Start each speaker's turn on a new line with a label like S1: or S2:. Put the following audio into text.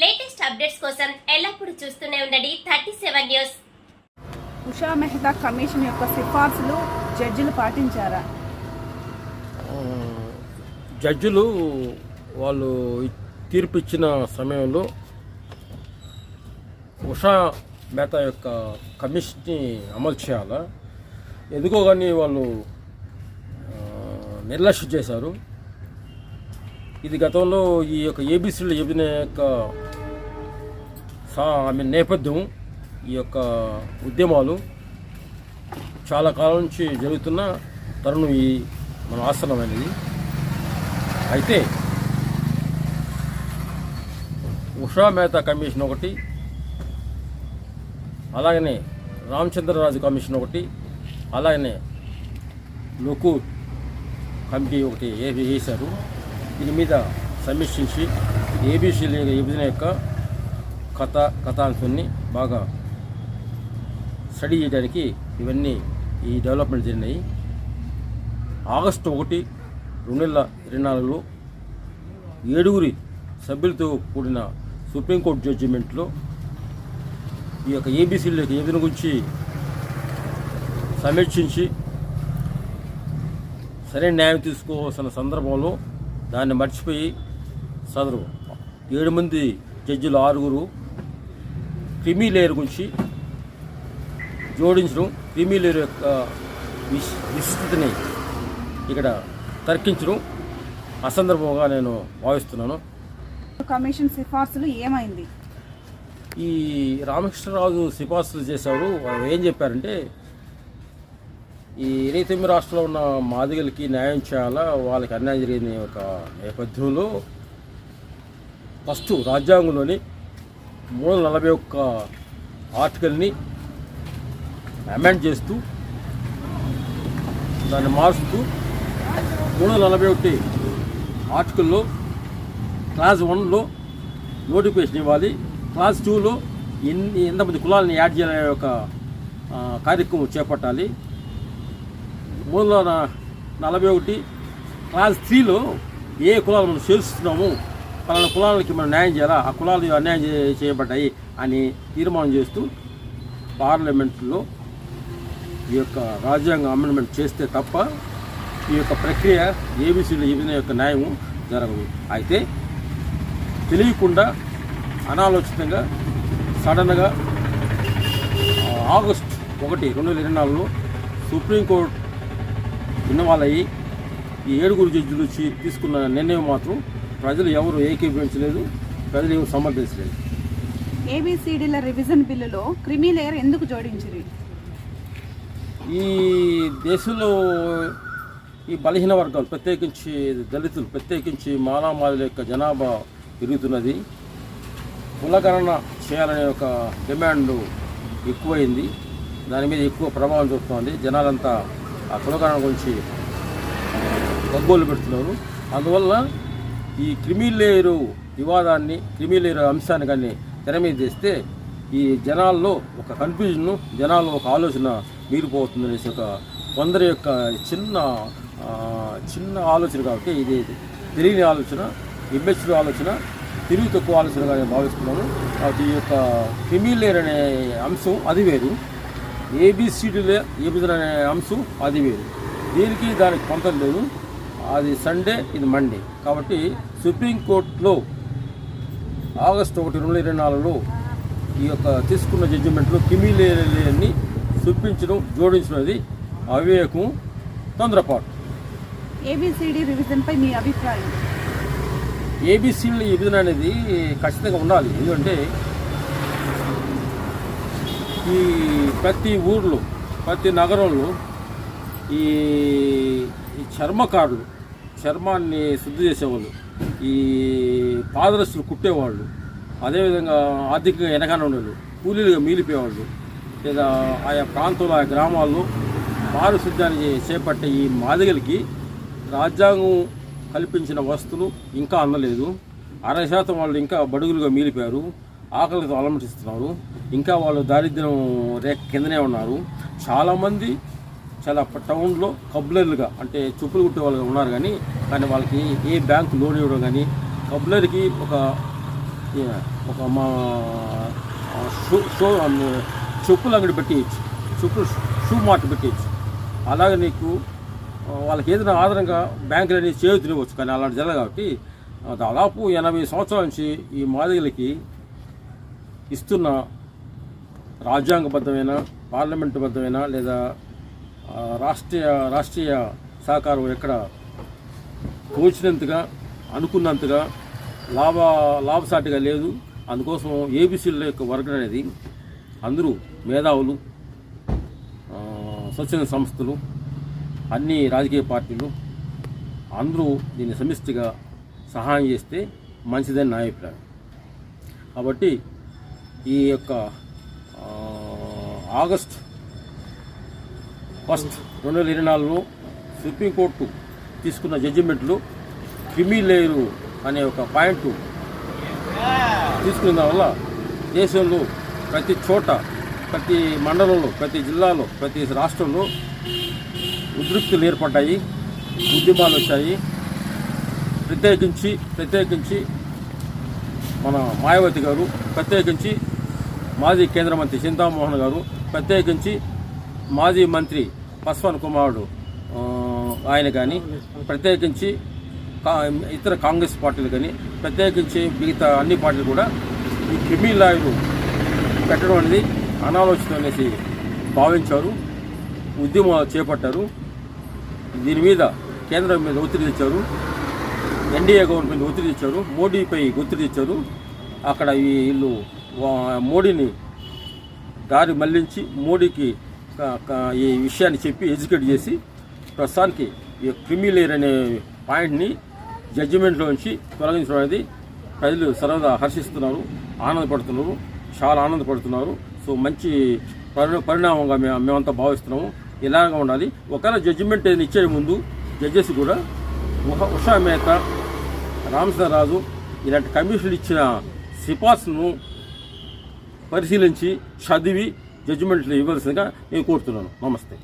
S1: Latest updates కోసం ఎల్లప్పుడూ చూస్తూనే ఉండండి 37 న్యూస్.
S2: ఉషా మెహతా కమిషన్ యొక్క సిఫార్సులు జడ్జిలు పాటించారా?
S3: జడ్జిలు వాళ్ళు తీర్పు ఇచ్చిన సమయంలో ఉషా మెహతా యొక్క కమిషన్ని అమలు చేయాలా, ఎందుకో కానీ వాళ్ళు నిర్లక్ష్యం చేశారు. ఇది గతంలో ఈ యొక్క ఏబీసీల విభజన యొక్క నేపథ్యం, ఈ యొక్క ఉద్యమాలు చాలా కాలం నుంచి జరుగుతున్న తరుణం ఈ మన ఆసనమైనది. అయితే ఉషా మెహతా కమిషన్ ఒకటి, అలాగనే రామచంద్రరాజు కమిషన్ ఒకటి, అలాగనే లోకు కమిటీ ఒకటి వేశారు. దీని మీద సమీక్షించి ఏబీసీల విభజన యొక్క కథాంశాన్ని బాగా స్టడీ చేయడానికి ఇవన్నీ ఈ డెవలప్మెంట్ జరిగినాయి. ఆగస్టు 1, 2024లో 7 సభ్యులతో కూడిన సుప్రీంకోర్టు జడ్జిమెంట్లో ఈ యొక్క ఏబీసీల విభజన గురించి సమీక్షించి సరైన న్యాయం తీసుకోవాల్సిన సందర్భంలో దాన్ని మర్చిపోయి సదరు 7 మంది జడ్జిలు 6 క్రిమీ లేయర్ గురించి జోడించడం, క్రిమీ లేయర్ యొక్క విస్తృతిని ఇక్కడ తర్కించడం అసందర్భంగా నేను భావిస్తున్నాను.
S2: కమిషన్ సిఫార్సులు ఏమైంది?
S3: ఈ రామకృష్ణరాజు సిఫార్సులు చేశారు. వాళ్ళు ఏం చెప్పారంటే, ఈ 29 రాష్ట్రంలో ఉన్న మాదిగలకి న్యాయం చేయాలా, వాళ్ళకి అన్యాయం జరిగిన ఒక నేపథ్యంలో ఫస్ట్ రాజ్యాంగంలోని 341 ఆర్టికల్ని అమెండ్ చేస్తూ దాన్ని మారుస్తూ 341 ఆర్టికల్లో క్లాస్ 1లో నోటిఫికేషన్ ఇవ్వాలి, క్లాస్ 2లో ఎంతమంది కులాలని యాడ్ చేయాలనే ఒక కార్యక్రమం చేపట్టాలి. 341 క్లాస్ 3లో ఏ కులాలు మనం చేస్తున్నాము, పలానా కులాలకి మనం న్యాయం చేయాలా, ఆ కులాలు అన్యాయం చేయబడ్డాయి అని తీర్మానం చేస్తూ పార్లమెంట్లో ఈ యొక్క రాజ్యాంగ అమెండ్మెంట్ చేస్తే తప్ప ఈ యొక్క ప్రక్రియ ఏబీసీల విభజన యొక్క న్యాయం జరగదు. అయితే తెలియకుండా అనాలోచితంగా సడన్గా ఆగస్టు 1, 2024లో సుప్రీంకోర్టు ఇన్వాల్వ్ అయ్యి ఈ 7 జడ్జిలు వచ్చి తీసుకున్న నిర్ణయం మాత్రం ప్రజలు ఎవరు ఏకీభవించలేదు, ప్రజలు ఎవరు సమర్థించలేదు.
S2: ఏబీసీడీల రివిజన్ బిల్లులో క్రిమీ లేయర్ ఎందుకు జోడించారు?
S3: ఈ దేశంలో ఈ బలహీన వర్గాలు, ప్రత్యేకించి దళితులు, ప్రత్యేకించి మాలామాదుల యొక్క జనాభా పెరుగుతున్నది. కులగణన చేయాలనే ఒక డిమాండ్ ఎక్కువైంది, దాని మీద ఎక్కువ ప్రభావం చూపుతోంది. జనాలంతా ఆ కులగణన గురించి గగ్గోలు పెడుతున్నారు. అందువల్ల ఈ క్రిమీ లేయరు వివాదాన్ని, క్రిమీ లేయరు అంశాన్ని కానీ తెర మీద తెస్తే ఈ జనాల్లో ఒక కన్ఫ్యూజన్, జనాల్లో ఒక ఆలోచన మీరిపోతుందనేసి ఒక కొందరి యొక్క చిన్న ఆలోచన. కాబట్టి ఇది తెలియని ఆలోచన, ఇమ్మెచ్యూర్ ఆలోచన, తెలివి తక్కువ ఆలోచనగా నేను భావిస్తున్నాను. కాబట్టి ఈ యొక్క క్రిమీ లేయర్ అనే అంశం అది వేరు, ఏబీసీడీల విభజన అనే అంశం అది వేరు. దీనికి దానికి పొంతం లేదు. అది సండే, ఇది మండే. కాబట్టి సుప్రీంకోర్టులో ఆగస్టు 1, 2024లో ఈ యొక్క తీసుకున్న జడ్జిమెంట్లో క్రిమీ లేయర్ని చూపించడం, జోడించినది అవివేకం, తొందరపాటు.
S2: ఏబీసీడీ రివిజన్పై మీ అభిప్రాయం?
S3: ఏబీసీల విభజన అనేది ఖచ్చితంగా ఉండాలి. ఎందుకంటే ఈ ప్రతి ఊర్లో, ప్రతి నగరంలో ఈ చర్మకారులు, చర్మాన్ని శుద్ధి చేసేవాళ్ళు, ఈ పాదరస్తులు కుట్టేవాళ్ళు, అదేవిధంగా ఆర్థికంగా వెనకాల ఉండేవాళ్ళు, కూలీలుగా మిగిలిపోయేవాళ్ళు, లేదా ఆయా ప్రాంతంలో, ఆయా గ్రామాల్లో పారిశుద్ధ్యాన్ని చేపట్టే ఈ మాదిగలకి రాజ్యాంగం కల్పించిన వస్తువులు ఇంకా అందలేదు. 60% వాళ్ళు ఇంకా బడుగులుగా మిగిలిపోయారు, ఆకలితో అలమటిస్తున్నారు, ఇంకా వాళ్ళు దారిద్ర్యం రేఖ కిందనే ఉన్నారు. చాలామంది చాలా టౌన్లో కబ్లర్లుగా, అంటే చెప్పులు కుట్టే వాళ్ళు ఉన్నారు. కానీ వాళ్ళకి ఏ బ్యాంకు లోన్ ఇవ్వడం కానీ, కబ్లర్కి ఒక ఒక మా చెప్పులు అంగడి పెట్టేయచ్చు, షూ మార్ట్ పెట్టేయచ్చు. అలాగే నీకు వాళ్ళకి ఏదైనా ఆధారంగా బ్యాంకులు అనేది చేయుతునివ్వచ్చు. కానీ అలాంటి జరగదు. కాబట్టి దాదాపు 80 సంవత్సరాల నుంచి ఈ మాదిగలకి ఇస్తున్న రాజ్యాంగబద్ధమైన, పార్లమెంటుబద్ధమైన లేదా రాష్ట్రీయ సహకారం ఎక్కడ తోచినంతగా, అనుకున్నంతగా లాభసాటిగా లేదు. అందుకోసం ఏబీసీల యొక్క వర్గం అనేది అందరూ మేధావులు, స్వచ్ఛంద సంస్థలు, అన్ని రాజకీయ పార్టీలు అందరూ దీన్ని సమిష్టిగా సహాయం చేస్తే మంచిదని నా అభిప్రాయం. కాబట్టి ఈ యొక్క ఆగస్ట్ 1, 2024లో సుప్రీంకోర్టు తీసుకున్న జడ్జిమెంట్లు క్రిమీ లేయరు అనే ఒక పాయింట్ తీసుకున్న వల్ల దేశంలో ప్రతి చోట, ప్రతి మండలంలో, ప్రతి జిల్లాలో, ప్రతి రాష్ట్రంలో ఉద్రిక్తులు ఏర్పడ్డాయి, ఉద్యమాలు వచ్చాయి. ప్రత్యేకించి మన మాయావతి గారు, ప్రత్యేకించి మాజీ కేంద్ర మంత్రి చింతామోహన్ గారు, ప్రత్యేకించి మాజీ మంత్రి పస్వాన్ కుమారుడు ఆయన కానీ, ప్రత్యేకించి ఇతర కాంగ్రెస్ పార్టీలు కానీ, ప్రత్యేకించి మిగతా అన్ని పార్టీలు కూడా ఈ క్రిమీ లాయర్లు పెట్టడం అనేది అనాలోచితం అనేసి భావించారు, ఉద్యమాలు చేపట్టారు. దీని మీద కేంద్రం మీద ఒత్తిడి తెచ్చారు, ఎన్డీఏ గవర్నమెంట్ ఒత్తిడి తెచ్చారు, మోడీపై ఒత్తిడి తెచ్చారు. అక్కడ వీళ్ళు మోడీని దారి మళ్లించి మోడీకి ఈ విషయాన్ని చెప్పి ఎడ్యుకేట్ చేసి ప్రస్తుతానికి ఈ క్రిమీ లేయర్ అనే పాయింట్ని జడ్జిమెంట్లోంచి తొలగించడం అనేది ప్రజలు సర్వదా హర్షిస్తున్నారు, ఆనందపడుతున్నారు, చాలా ఆనందపడుతున్నారు. సో మంచి పరిణామంగా మేమంతా భావిస్తున్నాము. ఇలాగా ఉండాలి. ఒకవేళ జడ్జిమెంట్ ఏదైనా ఇచ్చే ముందు జడ్జెస్ కూడా ఉషా మేహతా, రామచంద్రరాజు ఇలాంటి కమిషన్లు ఇచ్చిన సిఫార్సును పరిశీలించి చదివి జడ్జిమెంట్లు ఇవ్వాల్సిందిగా నేను కోరుతున్నాను. నమస్తే.